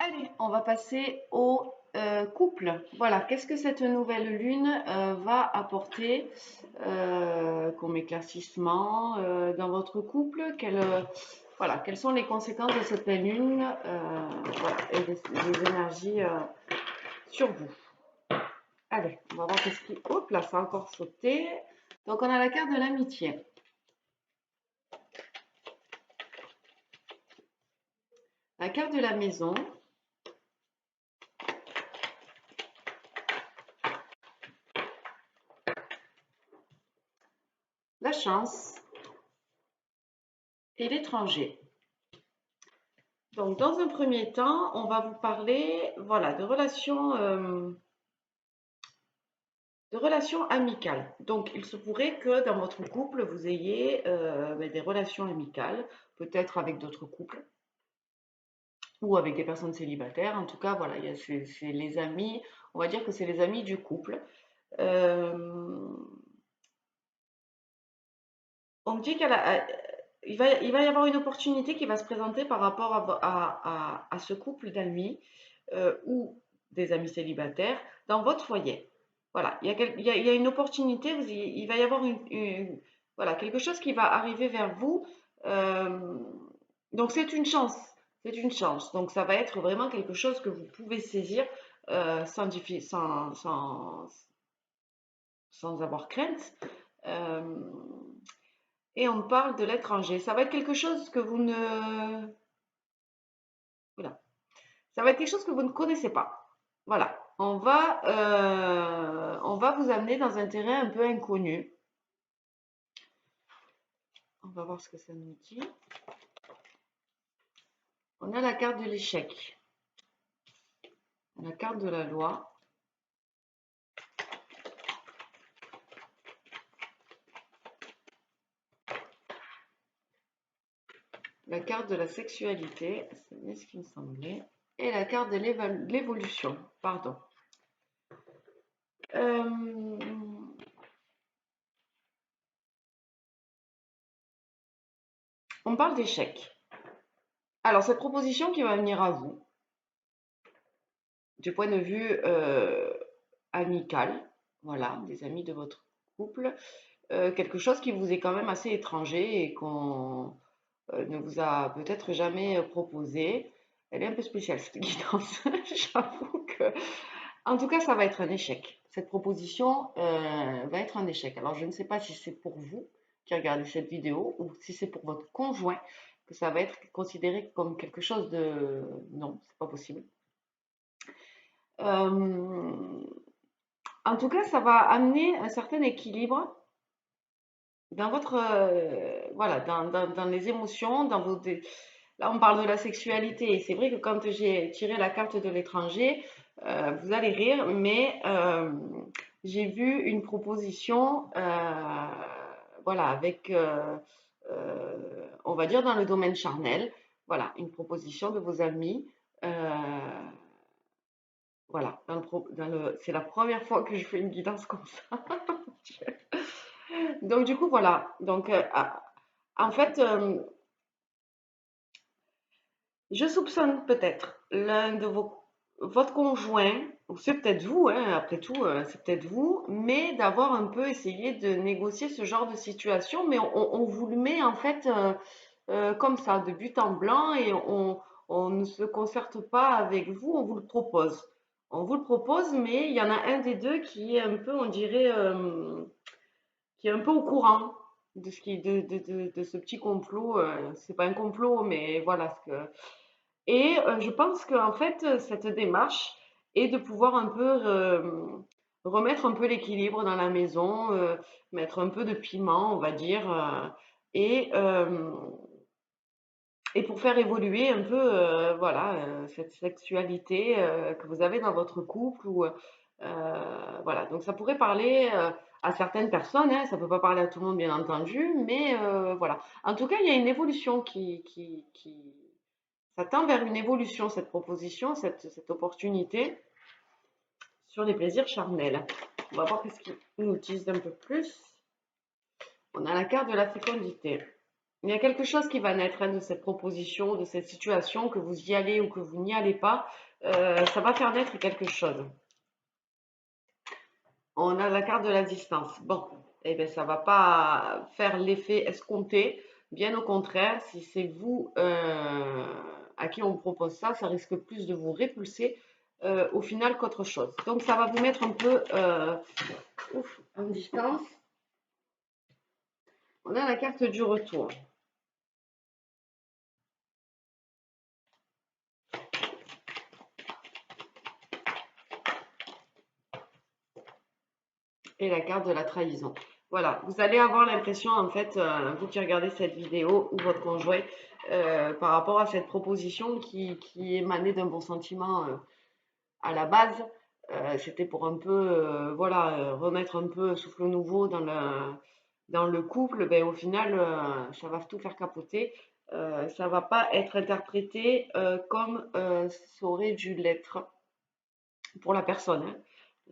Allez, on va passer au couple. Voilà, qu'est-ce que cette nouvelle lune va apporter comme éclaircissement dans votre couple? Voilà, quelles sont les conséquences de cette pleine lune voilà, et des énergies sur vous? Allez, on va voir qu'est-ce qui... Hop là, ça a encore sauté. Donc, on a la carte de l'amitié, la carte de la maison, la chance et l'étranger. Donc, dans un premier temps, on va vous parler, voilà, de relations amicales. Donc, il se pourrait que dans votre couple, vous ayez des relations amicales, peut-être avec d'autres couples ou avec des personnes célibataires. En tout cas, voilà, c'est les amis, on va dire que c'est les amis du couple. Euh, on me dit il va y avoir une opportunité qui va se présenter par rapport à ce couple d'amis ou des amis célibataires dans votre foyer. Voilà, il y a une opportunité, il va y avoir voilà, quelque chose qui va arriver vers vous. euh, donc c'est une chance, c'est une chance. Donc ça va être vraiment quelque chose que vous pouvez saisir sans avoir crainte. Euh, et on parle de l'étranger. Ça va être quelque chose que vous ne... Voilà. Ça va être quelque chose que vous ne connaissez pas. Voilà. On va vous amener dans un terrain un peu inconnu. On va voir ce que ça nous dit. On a la carte de l'échec, la carte de la loi, la carte de la sexualité, c'est bien ce qui me semblait, et la carte de l'évolution. Pardon. Euh, on parle d'échec. Alors, cette proposition qui va venir à vous, du point de vue amical, voilà, des amis de votre couple, quelque chose qui vous est quand même assez étranger et qu'on ne vous a peut-être jamais proposé. Elle est un peu spéciale cette guidance, j'avoue que... En tout cas, ça va être un échec. Cette proposition va être un échec. Alors, je ne sais pas si c'est pour vous qui regardez cette vidéo ou si c'est pour votre conjoint que ça va être considéré comme quelque chose de... Non, c'est pas possible. Euh, En tout cas, ça va amener un certain équilibre dans votre, voilà, dans les émotions, là, on parle de la sexualité. Et c'est vrai que quand j'ai tiré la carte de l'étranger, vous allez rire, mais j'ai vu une proposition, voilà, on va dire dans le domaine charnel, voilà, une proposition de vos amis. Voilà, c'est la première fois que je fais une guidance comme ça. Donc du coup, voilà. Donc en fait, je soupçonne peut-être votre conjoint, ou c'est peut-être vous, hein, après tout, c'est peut-être vous, mais d'avoir un peu essayé de négocier ce genre de situation, mais on vous le met en fait comme ça, de but en blanc, et on ne se concerte pas avec vous, on vous le propose. On vous le propose, mais il y en a un des deux qui est un peu, on dirait, qui est un peu au courant de de ce petit complot. C'est pas un complot, mais voilà ce que. Et je pense qu'en fait, cette démarche est de pouvoir un peu remettre un peu l'équilibre dans la maison, mettre un peu de piment, on va dire, et, euh, et pour faire évoluer un peu, voilà, cette sexualité que vous avez dans votre couple. Voilà, donc ça pourrait parler à certaines personnes, hein, ça ne peut pas parler à tout le monde, bien entendu, mais voilà. En tout cas, il y a une évolution ça tend vers une évolution, cette proposition, cette opportunité sur les plaisirs charnels. On va voir ce qu'ils nous disent un peu plus. On a la carte de la fécondité. Il y a quelque chose qui va naître, hein, de cette proposition, de cette situation, que vous y allez ou que vous n'y allez pas, ça va faire naître quelque chose. On a la carte de la distance. Bon, eh bien, ça va pas faire l'effet escompté. Bien au contraire, si c'est vous à qui on propose ça, ça risque plus de vous répulser au final qu'autre chose. Donc, ça va vous mettre un peu en distance. On a la carte du retour. Et la carte de la trahison. Voilà, vous allez avoir l'impression, en fait, vous qui regardez cette vidéo ou votre conjoint, par rapport à cette proposition qui émanait d'un bon sentiment à la base, c'était pour un peu, voilà, remettre un peu souffle nouveau dans le couple. Ben, au final, ça va tout faire capoter. Ça va pas être interprété comme ça aurait dû l'être pour la personne, hein.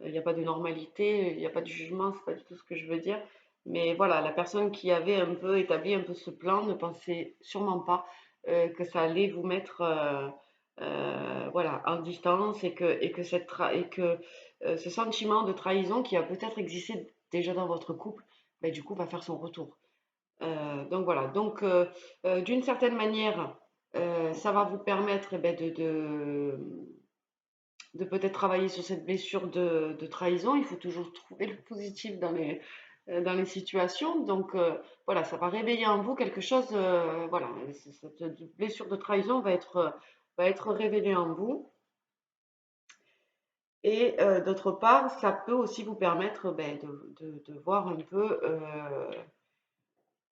Il n'y a pas de normalité, il n'y a pas de jugement, c'est pas du tout ce que je veux dire. Mais voilà, la personne qui avait un peu établi un peu ce plan ne pensait sûrement pas que ça allait vous mettre voilà, en distance et que, et que ce sentiment de trahison qui a peut-être existé déjà dans votre couple, ben, du coup, va faire son retour. Donc voilà, donc d'une certaine manière, ça va vous permettre eh ben, de peut-être travailler sur cette blessure de trahison. Il faut toujours trouver le positif dans les situations. Donc voilà, ça va réveiller en vous quelque chose. Voilà, cette blessure de trahison va être révélée en vous. Et d'autre part, ça peut aussi vous permettre ben, de voir un peu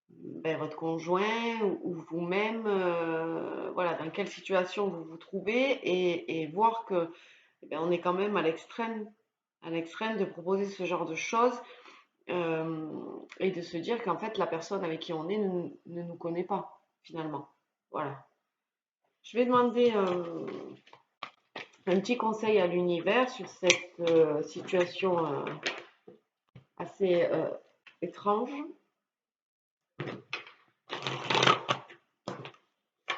ben, votre conjoint ou vous-même, voilà, dans quelle situation vous vous trouvez et voir que eh ben, on est quand même à l'extrême de proposer ce genre de choses et de se dire qu'en fait la personne avec qui on est ne nous connaît pas finalement. Voilà. Je vais demander un petit conseil à l'univers sur cette situation assez étrange,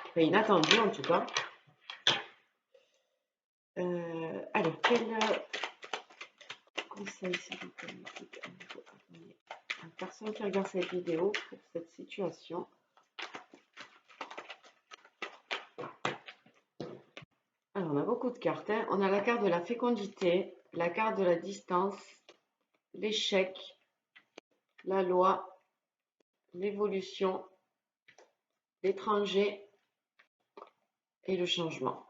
enfin, inattendue en tout cas. Allez, quel conseil s'il vous plaît à la personne qui regarde cette vidéo pour cette situation? Alors, on a beaucoup de cartes, hein. On a la carte de la fécondité, la carte de la distance, l'échec, la loi, l'évolution, l'étranger et le changement.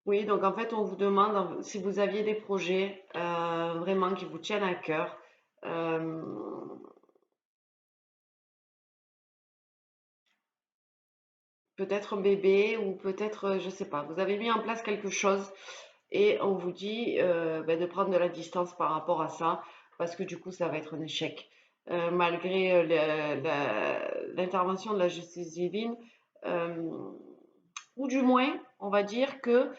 Oui, donc en fait, on vous demande si vous aviez des projets vraiment qui vous tiennent à cœur. euh, Peut-être un bébé ou peut-être, je sais pas, vous avez mis en place quelque chose et on vous dit ben, de prendre de la distance par rapport à ça parce que du coup, ça va être un échec. Malgré l'intervention de la justice divine, euh, ou du moins, on va dire que,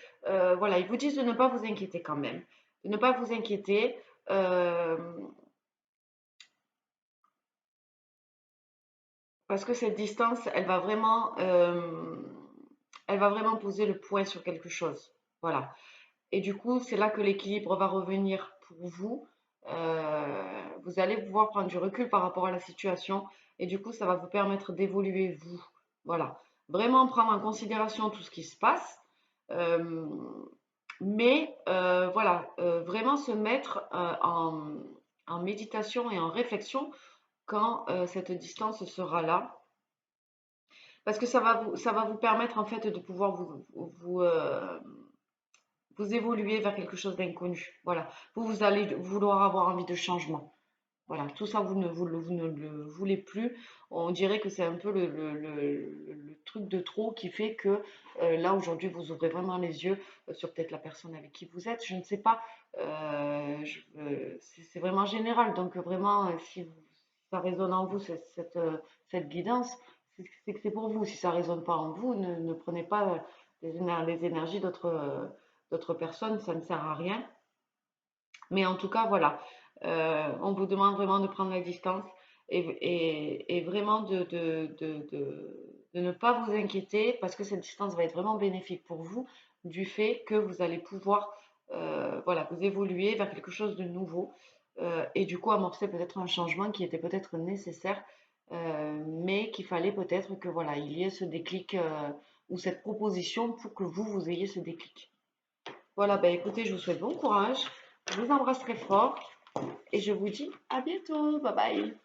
voilà, ils vous disent de ne pas vous inquiéter quand même, de ne pas vous inquiéter. euh, Parce que cette distance, elle va vraiment poser le point sur quelque chose. Voilà. Et du coup, c'est là que l'équilibre va revenir pour vous. Vous allez pouvoir prendre du recul par rapport à la situation et du coup, ça va vous permettre d'évoluer vous. Voilà. Vraiment prendre en considération tout ce qui se passe. Euh, mais voilà, vraiment se mettre en méditation et en réflexion quand cette distance sera là. Parce que ça va vous permettre en fait de pouvoir vous évoluer vers quelque chose d'inconnu. Voilà. Vous allez vouloir avoir envie de changement. Voilà. Tout ça, vous ne le voulez plus. On dirait que c'est un peu le truc de trop qui fait que là, aujourd'hui, vous ouvrez vraiment les yeux sur peut-être la personne avec qui vous êtes. Je ne sais pas. C'est vraiment général. Donc, vraiment, si ça résonne en vous, cette guidance, c'est que c'est pour vous. Si ça résonne pas en vous, ne prenez pas les énergies d'autres personnes, ça ne sert à rien. Mais en tout cas, voilà. On vous demande vraiment de prendre la distance et vraiment de ne pas vous inquiéter parce que cette distance va être vraiment bénéfique pour vous du fait que vous allez pouvoir voilà, vous évoluer vers quelque chose de nouveau et du coup amorcer peut-être un changement qui était peut-être nécessaire, mais qu'il fallait peut-être que voilà, il y ait ce déclic ou cette proposition pour que vous ayez ce déclic. Voilà, bah écoutez, je vous souhaite bon courage, je vous embrasse très fort et je vous dis à bientôt. Bye bye.